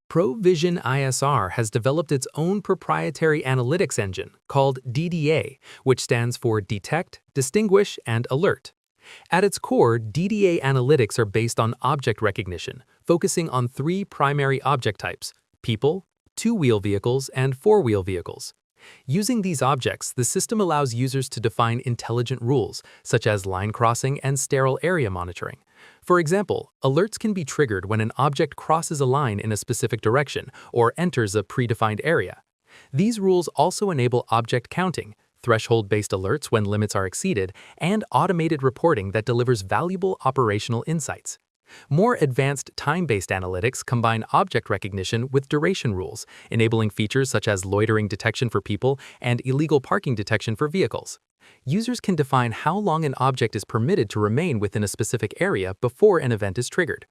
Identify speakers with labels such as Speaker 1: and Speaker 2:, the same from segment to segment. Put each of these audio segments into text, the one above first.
Speaker 1: Provision-ISR has developed its own proprietary analytics engine called DDA, which stands for Detect, Distinguish, and Alert. At its core, DDA Analytics are based on object recognition, focusing on three primary object types: people, two-wheel vehicles, and four-wheel vehicles. Using these objects, the system allows users to define intelligent rules, such as line crossing and sterile area monitoring. For example, alerts can be triggered when an object crosses a line in a specific direction or enters a predefined area. These rules also enable object counting, threshold-based alerts when limits are exceeded, and automated reporting that delivers valuable operational insights. More advanced time-based analytics combine object recognition with duration rules, enabling features such as loitering detection for people and illegal parking detection for vehicles. Users can define how long an object is permitted to remain within a specific area before an event is triggered.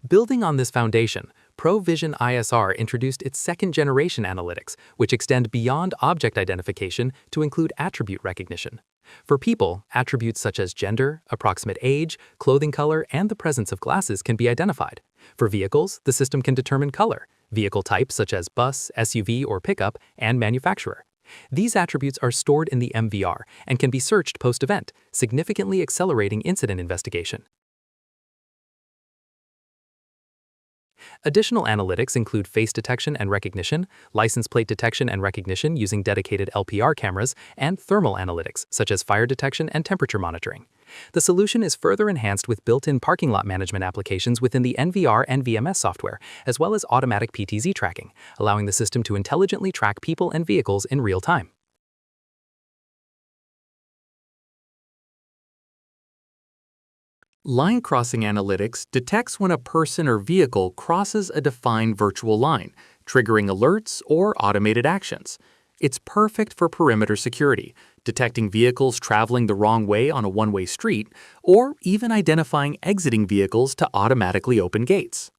Speaker 1: Building on this foundation, Provision-ISR introduced its second-generation analytics, which extend beyond object identification to include attribute recognition. For people, attributes such as gender, approximate age, clothing color, and the presence of glasses can be identified. For vehicles, the system can determine color, vehicle types such as bus, SUV, or pickup, and manufacturer. These attributes are stored in the MVR and can be searched post-event, significantly accelerating incident investigation. Additional analytics include face detection and recognition, license plate detection and recognition using dedicated LPR cameras, and thermal analytics, such as fire detection and temperature monitoring. The solution is further enhanced with built-in parking lot management applications within the NVR and VMS software, as well as automatic PTZ tracking, allowing the system to intelligently track people and vehicles in real time. Line crossing analytics detects when a person or vehicle crosses a defined virtual line, triggering alerts or automated actions. It's perfect for perimeter security, detecting vehicles traveling the wrong way on a one-way street, or even identifying exiting vehicles to automatically open gates.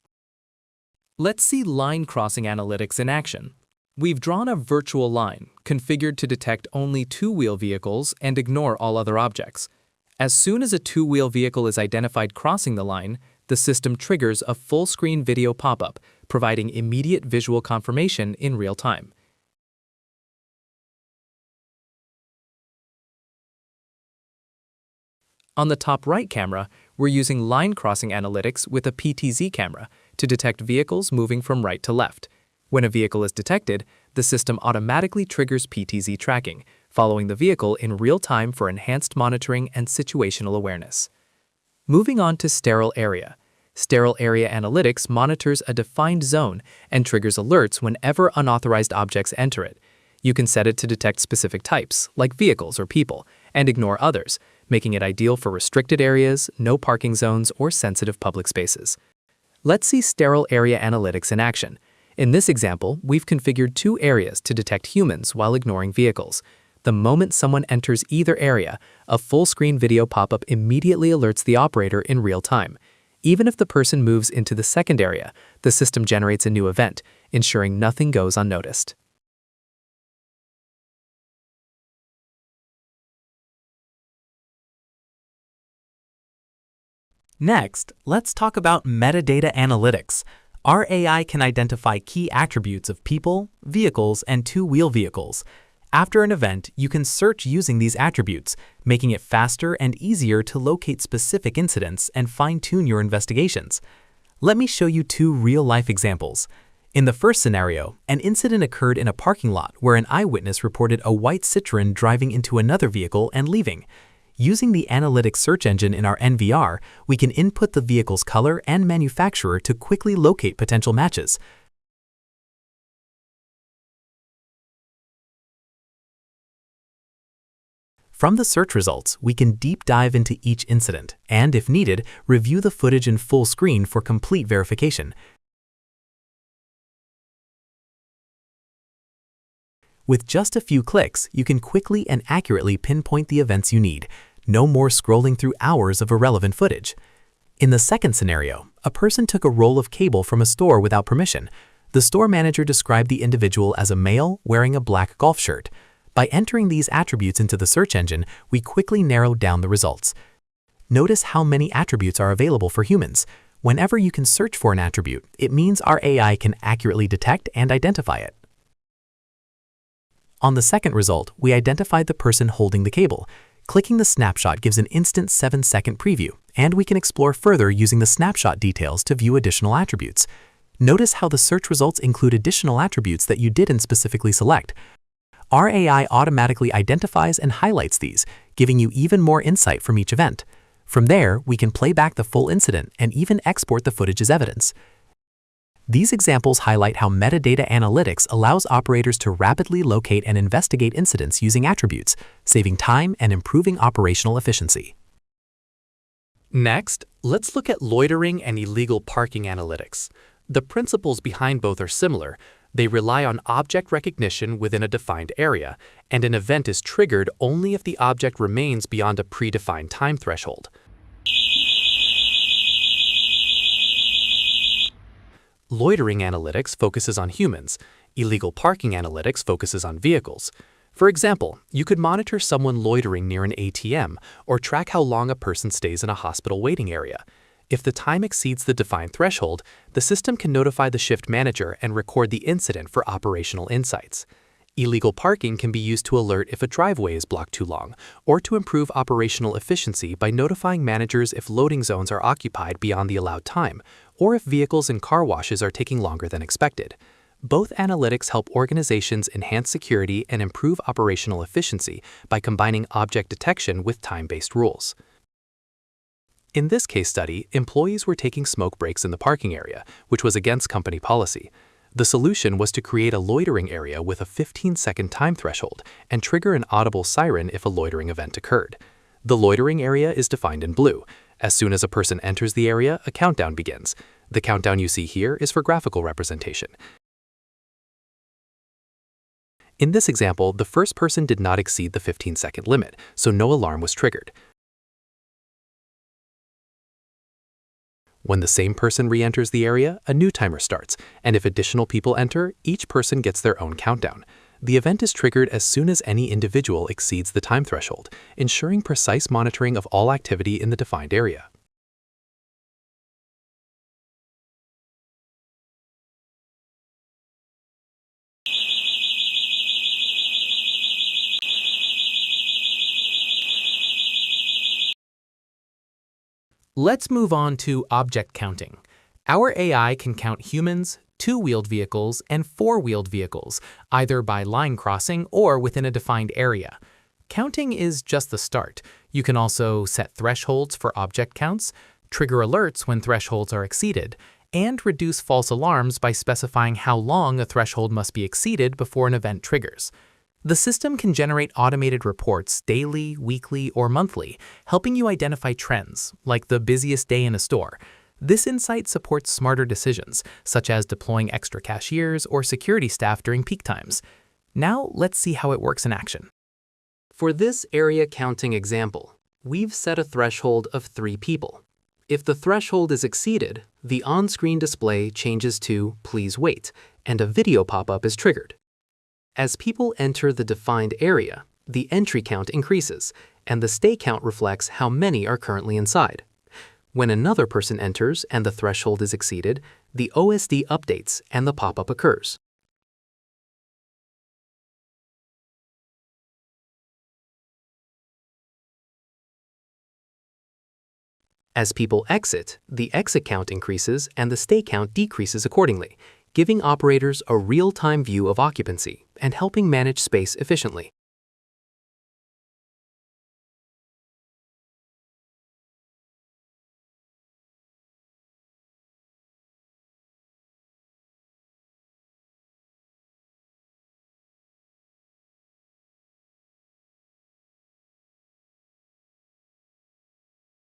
Speaker 1: Let's see line crossing analytics in action. We've drawn a virtual line, configured to detect only two-wheel vehicles and ignore all other objects. As soon as a two-wheel vehicle is identified crossing the line, the system triggers a full-screen video pop-up, providing immediate visual confirmation in real time. On the top right camera, we're using line crossing analytics with a PTZ camera to detect vehicles moving from right to left. When a vehicle is detected, the system automatically triggers PTZ tracking, following the vehicle in real time for enhanced monitoring and situational awareness. Moving on to sterile area. Sterile area analytics monitors a defined zone and triggers alerts whenever unauthorized objects enter it. You can set it to detect specific types, like vehicles or people, and ignore others, making it ideal for restricted areas, no parking zones, or sensitive public spaces. Let's see sterile area analytics in action. In this example, we've configured two areas to detect humans while ignoring vehicles. The moment someone enters either area, a full-screen video pop-up immediately alerts the operator in real time. Even if the person moves into the second area, the system generates a new event, ensuring nothing goes unnoticed. Next, let's talk about metadata analytics. Our AI can identify key attributes of people, vehicles, and two-wheel vehicles. After an event, you can search using these attributes, making it faster and easier to locate specific incidents and fine-tune your investigations. Let me show you two real-life examples. In the first scenario, an incident occurred in a parking lot where an eyewitness reported a white Citroen driving into another vehicle and leaving. Using the analytics search engine in our NVR, we can input the vehicle's color and manufacturer to quickly locate potential matches. From the search results, we can deep dive into each incident and, if needed, review the footage in full screen for complete verification. With just a few clicks, you can quickly and accurately pinpoint the events you need. No more scrolling through hours of irrelevant footage. In the second scenario, a person took a roll of cable from a store without permission. The store manager described the individual as a male wearing a black golf shirt. By entering these attributes into the search engine, we quickly narrowed down the results. Notice how many attributes are available for humans. Whenever you can search for an attribute, it means our AI can accurately detect and identify it. On the second result, we identified the person holding the cable. Clicking the snapshot gives an instant 7-second preview, and we can explore further using the snapshot details to view additional attributes. Notice how the search results include additional attributes that you didn't specifically select. Our AI automatically identifies and highlights these, giving you even more insight from each event. From there, we can play back the full incident and even export the footage as evidence. These examples highlight how metadata analytics allows operators to rapidly locate and investigate incidents using attributes, saving time and improving operational efficiency. Next, let's look at loitering and illegal parking analytics. The principles behind both are similar. They rely on object recognition within a defined area, and an event is triggered only if the object remains beyond a predefined time threshold. Loitering analytics focuses on humans. Illegal parking analytics focuses on vehicles. For example, you could monitor someone loitering near an ATM or track how long a person stays in a hospital waiting area. If the time exceeds the defined threshold, the system can notify the shift manager and record the incident for operational insights. Illegal parking can be used to alert if a driveway is blocked too long, or to improve operational efficiency by notifying managers if loading zones are occupied beyond the allowed time, or if vehicles and car washes are taking longer than expected. Both analytics help organizations enhance security and improve operational efficiency by combining object detection with time-based rules. In this case study, employees were taking smoke breaks in the parking area, which was against company policy. The solution was to create a loitering area with a 15-second time threshold and trigger an audible siren if a loitering event occurred. The loitering area is defined in blue. As soon as a person enters the area, a countdown begins. The countdown you see here is for graphical representation. In this example, the first person did not exceed the 15-second limit, so no alarm was triggered. When the same person re-enters the area, a new timer starts, and if additional people enter, each person gets their own countdown. The event is triggered as soon as any individual exceeds the time threshold, ensuring precise monitoring of all activity in the defined area. Let's move on to object counting. Our AI can count humans, two-wheeled vehicles, and four-wheeled vehicles, either by line crossing or within a defined area. Counting is just the start. You can also set thresholds for object counts, trigger alerts when thresholds are exceeded, and reduce false alarms by specifying how long a threshold must be exceeded before an event triggers. The system can generate automated reports daily, weekly, or monthly, helping you identify trends, like the busiest day in a store. This insight supports smarter decisions, such as deploying extra cashiers or security staff during peak times. Now, let's see how it works in action. For this area counting example, we've set a threshold of 3 people. If the threshold is exceeded, the on-screen display changes to "Please wait," and a video pop-up is triggered. As people enter the defined area, the entry count increases, and the stay count reflects how many are currently inside. When another person enters and the threshold is exceeded, the OSD updates and the pop-up occurs. As people exit, the exit count increases and the stay count decreases accordingly, giving operators a real-time view of occupancy and helping manage space efficiently.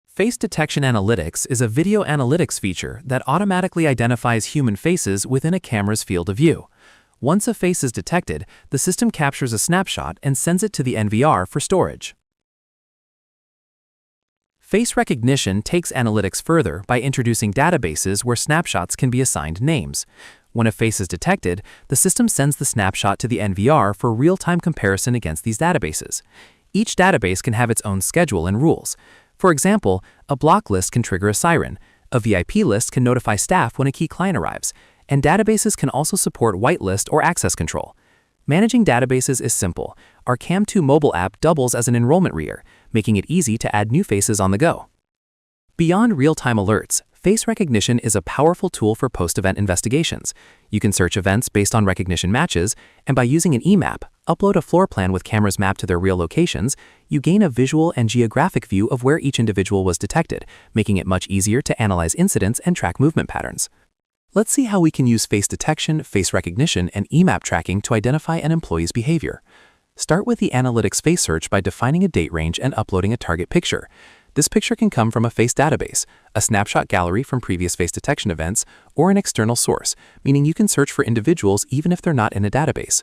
Speaker 1: Face Detection Analytics is a video analytics feature that automatically identifies human faces within a camera's field of view. Once a face is detected, the system captures a snapshot and sends it to the NVR for storage. Face recognition takes analytics further by introducing databases where snapshots can be assigned names. When a face is detected, the system sends the snapshot to the NVR for real-time comparison against these databases. Each database can have its own schedule and rules. For example, a block list can trigger a siren,
Speaker 2: A VIP list can notify staff when a key client arrives, and databases can also support whitelist or access control. Managing databases is simple. Our Cam2 mobile app doubles as an enrollment reader, making it easy to add new faces on the go. Beyond real-time alerts, face recognition is a powerful tool for post-event investigations. You can search events based on recognition matches, and by using an EMAP, upload a floor plan with cameras mapped to their real locations, you gain a visual and geographic view of where each individual was detected, making it much easier to analyze incidents and track movement patterns. Let's see how we can use face detection, face recognition, and EMAP tracking to identify an employee's behavior. Start with the Analytics face search by defining a date range and uploading a target picture. This picture can come from a face database, a snapshot gallery from previous face detection events, or an external source, meaning you can search for individuals even if they're not in a database.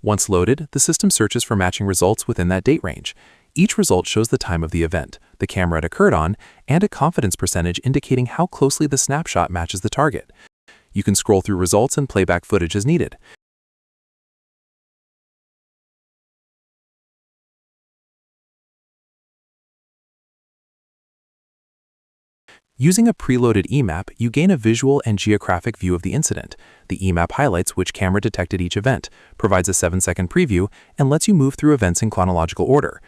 Speaker 2: Once loaded, the system searches for matching results within that date range. Each result shows the time of the event, the camera it occurred on, and a confidence percentage indicating how closely the snapshot matches the target. You can scroll through results and play back footage as needed. Using a preloaded EMAP, you gain a visual and geographic view of the incident. The EMAP highlights which camera detected each event, provides a 7-second preview, and lets you move through events in chronological order.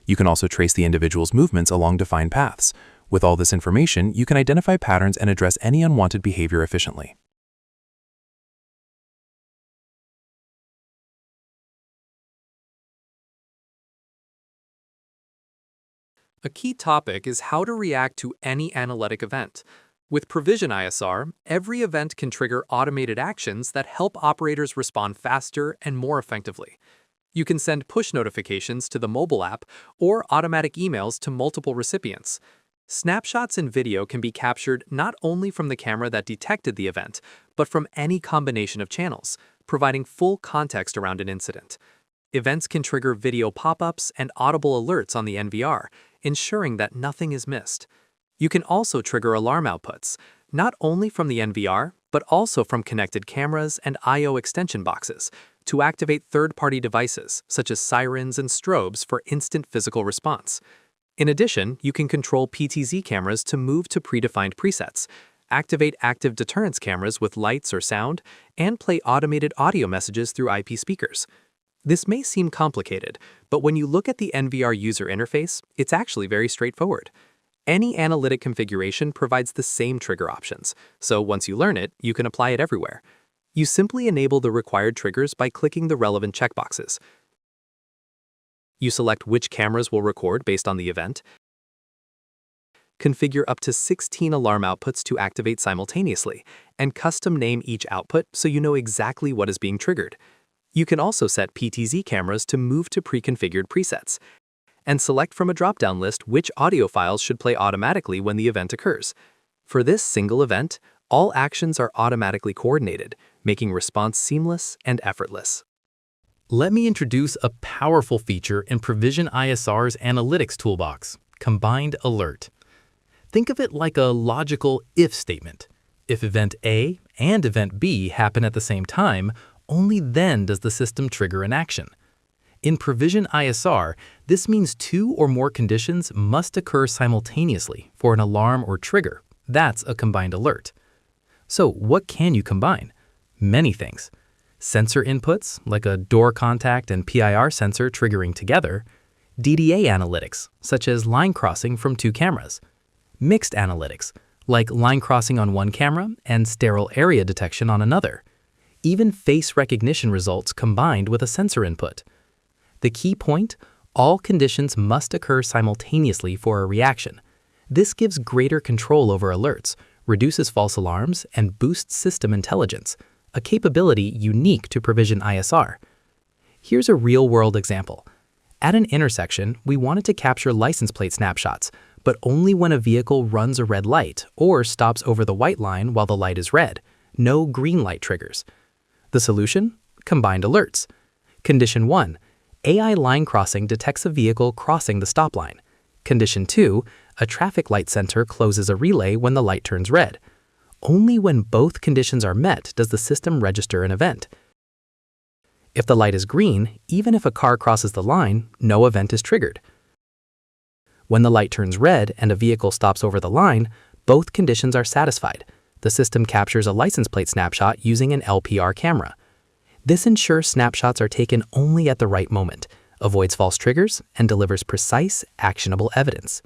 Speaker 2: You can also trace the individual's movements along defined paths. With all this information, you can identify patterns and address any unwanted behavior efficiently.
Speaker 1: A key topic is how to react to any analytic event. With Provision-ISR, every event can trigger automated actions that help operators respond faster and more effectively. You can send push notifications to the mobile app or automatic emails to multiple recipients. Snapshots and video can be captured not only from the camera that detected the event, but from any combination of channels, providing full context around an incident. Events can trigger video pop-ups and audible alerts on the NVR, ensuring that nothing is missed. You can also trigger alarm outputs, not only from the NVR, but also from connected cameras and I/O extension boxes, to activate third-party devices, such as sirens and strobes for instant physical response. In addition, you can control PTZ cameras to move to predefined presets, activate active deterrence cameras with lights or sound, and play automated audio messages through IP speakers. This may seem complicated, but when you look at the NVR user interface, it's actually very straightforward. Any analytic configuration provides the same trigger options, so once you learn it, you can apply it everywhere. You simply enable the required triggers by clicking the relevant checkboxes. You select which cameras will record based on the event, configure up to 16 alarm outputs to activate simultaneously, and custom name each output so you know exactly what is being triggered. You can also set PTZ cameras to move to pre-configured presets, and select from a drop-down list which audio files should play automatically when the event occurs. For this single event, all actions are automatically coordinated, making response seamless and effortless. Let me introduce a powerful feature in Provision-ISR's analytics toolbox, Combined Alert. Think of it like a logical if statement. If event A and event B happen at the same time, only then does the system trigger an action. In Provision-ISR, this means 2 or more conditions must occur simultaneously for an alarm or trigger. That's a combined alert. So what can you combine? Many things. Sensor inputs, like a door contact and PIR sensor triggering together. DDA analytics, such as line crossing from 2 cameras. Mixed analytics, like line crossing on one camera and sterile area detection on another. Even face recognition results combined with a sensor input. The key point, all conditions must occur simultaneously for a reaction. This gives greater control over alerts, reduces false alarms, and boosts system intelligence, a capability unique to Provision-ISR. Here's a real-world example. At an intersection, we wanted to capture license plate snapshots, but only when a vehicle runs a red light or stops over the white line while the light is red. No green light triggers. The solution? Combined alerts. Condition 1. AI line crossing detects a vehicle crossing the stop line.
Speaker 2: Condition 2, a traffic light sensor closes a relay when the light turns red. Only when both conditions are met does the system register an event. If the light is green, even if a car crosses the line, no event is triggered. When the light turns red and a vehicle stops over the line, both conditions are satisfied. The system captures a license plate snapshot using an LPR camera. This ensures snapshots are taken only at the right moment, avoids false triggers, and delivers precise, actionable evidence.